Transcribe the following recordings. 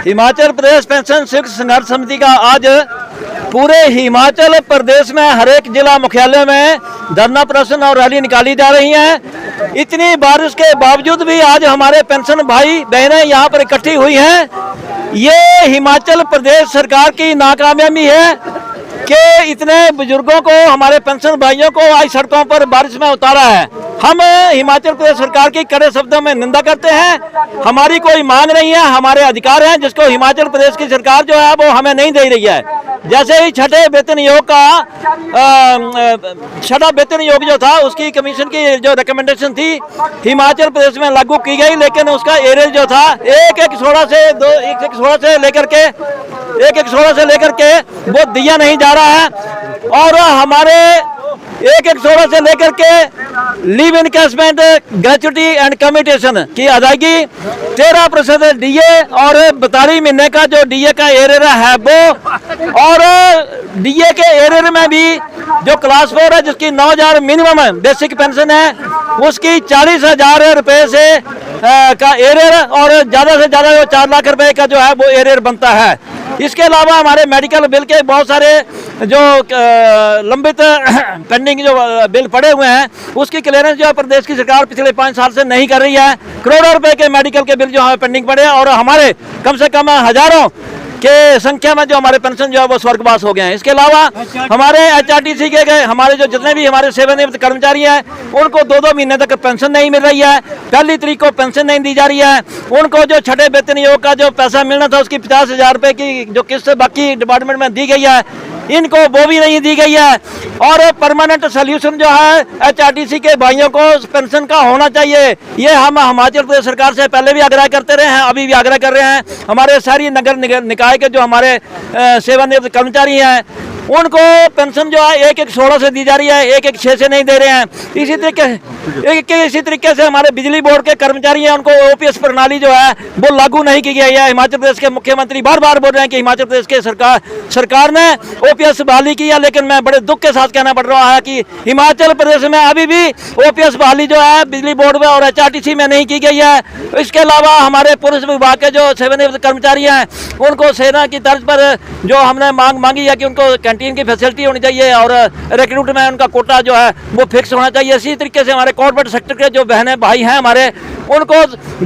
Himachal Pradesh pension शिक्षक संघर्ष समिति का आज पूरे हिमाचल प्रदेश में हर एक जिला मुख्यालय में धरना प्रदर्शन और रैली निकाली जा रही है। इतनी बारिश के बावजूद भी आज हमारे पेंशन भाई बहनें यहाँ पर इकट्ठी हुई हैं। ये हिमाचल प्रदेश सरकार की नाकामयाबी है कि इतने बुजुर्गों को, हमारे पेंशन भाइयों को आज सड़कों पर बारिश में उतारा है। हम हिमाचल प्रदेश सरकार की कड़े शब्दों में निंदा करते हैं। हमारी कोई मांग नहीं है, हमारे अधिकार हैं जिसको हिमाचल प्रदेश की सरकार जो है वो हमें नहीं दे रही है। जैसे ही छठे वेतन योग जो था उसकी कमीशन की जो रिकमेंडेशन थी हिमाचल प्रदेश में लागू की गई, लेकिन उसका एवरेज जो था एक एक सोलह से लेकर के वो दिया नहीं जा रहा है। और हमारे एक सोलह से लेकर के leave encashment, gratuity and commutation की अदायगी 13% डीए और 42 महीने का जो डीए का एरियर है वो, और डीए के एरियर में भी जो क्लास 4 है जिसकी 9,000 मिनिमम बेसिक पेंशन है उसकी 40,000 रुपए से का एरियर और ज्यादा से ज्यादा 4 लाख रुपए का जो है वो एरियर बनता है। इसके अलावा हमारे मेडिकल बिल के बहुत सारे जो लंबित पेंडिंग जो बिल पड़े हुए हैं उसकी क्लियरेंस जो है प्रदेश की सरकार पिछले 5 साल से नहीं कर रही है। करोड़ों रुपए के मेडिकल के बिल जो है पेंडिंग पड़े हैं और हमारे कम से कम हजारों के संख्या में जो हमारे पेंशन जो है वो स्वर्गवास हो गए हैं। इसके अलावा हमारे HRTC के हमारे जो जितने भी हमारे सेवानिवृत्त कर्मचारी हैं उनको 2-2 महीने तक पेंशन नहीं मिल रही है। 1 तारीख को पेंशन नहीं दी जा रही है। उनको जो छठे वेतन योग का जो पैसा मिलना था उसकी 50,000 रुपए की जो किस्त बाकी डिपार्टमेंट में दी गई है इनको वो भी नहीं दी गई है। और परमानेंट सोल्यूशन जो है HRTC के भाइयों को पेंशन का होना चाहिए। ये हम हिमाचल प्रदेश सरकार से पहले भी आग्रह करते रहे हैं, अभी भी आग्रह कर रहे हैं। हमारे शहरी नगर निकाय के जो हमारे सेवानिवृत्त कर्मचारी हैं उनको पेंशन जो है एक 16 से दी जा रही है, एक 6 से नहीं दे रहे हैं। इसी तरीके से हमारे बिजली बोर्ड के कर्मचारी हैं उनको OPS प्रणाली जो है वो लागू नहीं की गई है। हिमाचल प्रदेश के मुख्यमंत्री बार बार बोल रहे हैं कि हिमाचल प्रदेश के सरकार ने OPS बहाली की है, लेकिन मैं बड़े दुख के साथ कहना पड़ रहा है कि हिमाचल प्रदेश में अभी भी OPS बहाली जो है बिजली बोर्ड में और HRTC में नहीं की गई है। इसके अलावा हमारे पुलिस विभाग के जो सेवानिवृत्त कर्मचारी हैं उनको सेना की तर्ज पर जो हमने मांगी है कि उनको कैंटीन की फैसिलिटी होनी चाहिए और रिक्रूट में उनका कोटा जो है वो फिक्स होना चाहिए। इसी तरीके से हमारे कॉर्पोरेट सेक्टर के जो बहनें भाई हैं हमारे उनको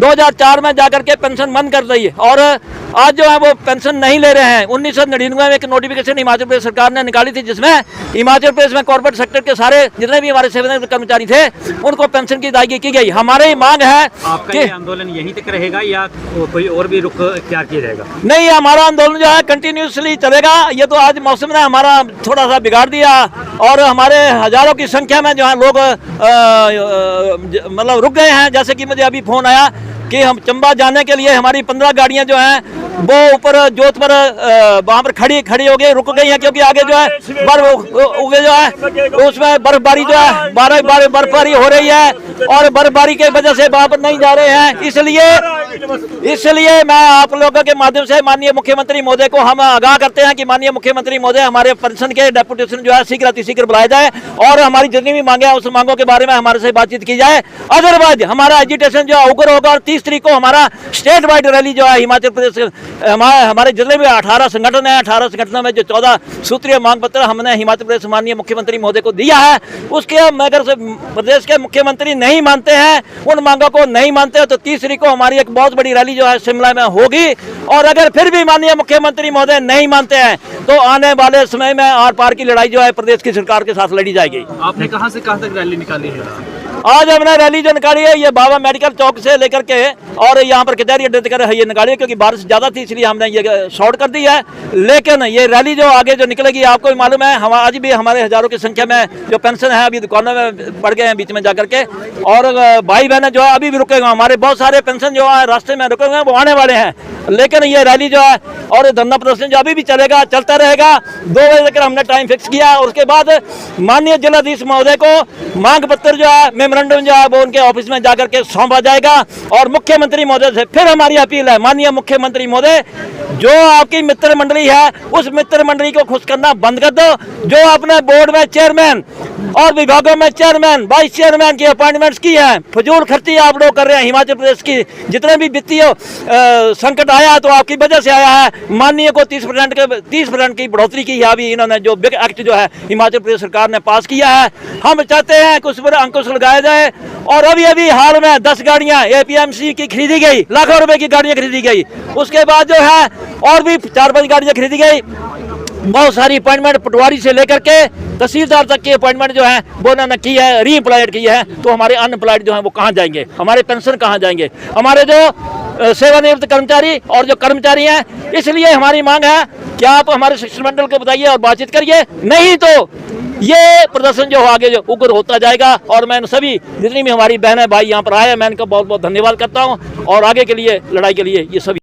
2004 में जाकर के पेंशन बंद कर दी और आज जो है वो पेंशन नहीं ले रहे हैं। 1999 में एक नोटिफिकेशन हिमाचल प्रदेश सरकार ने निकाली थी जिसमें हिमाचल प्रदेश में कॉर्पोरेट सेक्टर के सारे जितने भी हमारे सेवानिवृत्त कर्मचारी थे उनको पेंशन की अदायगी की गई। हमारी मांग है कि आंदोलन यहीं तक रहेगा या कोई और भी रुख इख्तियार किया जाएगा? नहीं, हमारा आंदोलन जो है कंटिन्यूसली चलेगा। ये तो आज मौसम ने हमारा थोड़ा सा बिगाड़ दिया और हमारे हजारों की संख्या में जो है लोग मतलब रुक गए हैं। जैसे कि मुझे अभी फोन आया कि हम चंबा जाने के लिए हमारी 15 गाड़ियां जो हैं वो ऊपर जोत पर वहाँ पर खड़ी हो गई, रुक गई हैं क्योंकि आगे जो है बर्फ जो है उसमें बर्फबारी जो है बर्फबारी हो रही है और बर्फबारी के वजह से वहाँ पर नहीं जा रहे हैं। इसलिए मैं आप लोगों के माध्यम से माननीय मुख्यमंत्री महोदय को हम आगाह करते हैं कि माननीय मुख्यमंत्री महोदय हमारे पेंशन के डेपुटेशन जो है शीघ्र बुलाया जाए और हमारी जितनी भी मांगे हैं उस मांगों के बारे में हमारे से बातचीत की जाए। अदरवाइज हमारा एजिटेशन जो है उग्र होगा और 30 तारीख को हमारा स्टेट वाइड रैली जो है हिमाचल प्रदेश हमारे जिले में 18 संगठन है, 18 संगठनों में जो 14 सूत्रीय मांग पत्र हमने हिमाचल प्रदेश माननीय मुख्यमंत्री महोदय को दिया है उसके अगर प्रदेश के मुख्यमंत्री नहीं मानते हैं, उन मांगों को नहीं मानते हैं तो 30 तारीख को हमारी एक बहुत बड़ी रैली जो है शिमला में होगी। और अगर फिर भी माननीय मुख्यमंत्री महोदय नहीं मानते हैं तो आने वाले समय में आर पार की लड़ाई जो है प्रदेश की सरकार के साथ लड़ी जाएगी। आपने कहां से कहां तक रैली निकाली है? आज हमने रैली जो निकाली है ये बाबा मेडिकल चौक से लेकर के और यहाँ पर कचहरी अड्डे तक ये निकाली है क्योंकि बारिश ज्यादा थी इसलिए हमने ये शॉर्ट कर दी है। लेकिन ये रैली जो आगे जो निकलेगी आपको भी मालूम है, हम आज भी हमारे हजारों की संख्या में जो पेंशन है अभी दुकानों में पड़ गए हैं बीच में जाकर के और भाई बहन जो है अभी भी रुके हुए। हमारे बहुत सारे पेंशन जो है रास्ते में रुके हुए हैं वो आने वाले हैं। लेकिन ये रैली जो है और धरना प्रदर्शन जो अभी भी चलेगा, चलता रहेगा। 2 बजे तक हमने टाइम फिक्स किया और उसके बाद माननीय जिलाधीश महोदय को मांग पत्र जो है मेमोरेंडम जो है वो उनके ऑफिस में जाकर के सौंपा जाएगा। और मुख्यमंत्री महोदय से फिर हमारी अपील है, माननीय मुख्यमंत्री महोदय, जो आपकी मित्र मंडली है उस मित्र मंडली को खुश करना बंद कर दो। जो अपने बोर्ड में चेयरमैन और विभागों में चेयरमैन, वाइस चेयरमैन की अपॉइंटमेंट्स की है, फजूल खर्ची आप लोग कर रहे हैं। हिमाचल प्रदेश की जितने भी वित्तीय संकट आया तो आपकी वजह से आया है। माननीय को 30% की बढ़ोतरी की है अभी इन्होंने, जो बिग एक्ट जो है हिमाचल प्रदेश सरकार ने पास किया है। हम चाहते हैं कि उस पर अंकुश लगाया जाए। और अभी अभी हाल में 10 गाड़ियां APMC की खरीदी गई, लाखों रुपए की गाड़ियां खरीदी गई। उसके बाद जो है और भी 4-5 गाड़ियां खरीदी गई। बहुत सारी अपॉइंटमेंट पटवारी से लेकर के तहसीलदार तक की अपॉइंटमेंट जो है वो उन्होंने की है, रीएम्प्लॉयड की है। तो हमारे अनएम्प्लॉयड जो है वो कहाँ जाएंगे, हमारे पेंशन कहाँ जाएंगे, हमारे जो सेवानिवृत्त कर्मचारी और जो कर्मचारी हैं। इसलिए हमारी मांग है कि आप हमारे शिष्टमंडल को बताइए और बातचीत करिए, नहीं तो ये प्रदर्शन जो आगे जो उग्र होता जाएगा। और मैं सभी जितनी भी हमारी बहनें भाई यहाँ पर आए, मैं इनका बहुत बहुत धन्यवाद करता हूँ। और आगे के लिए लड़ाई के लिए ये सभी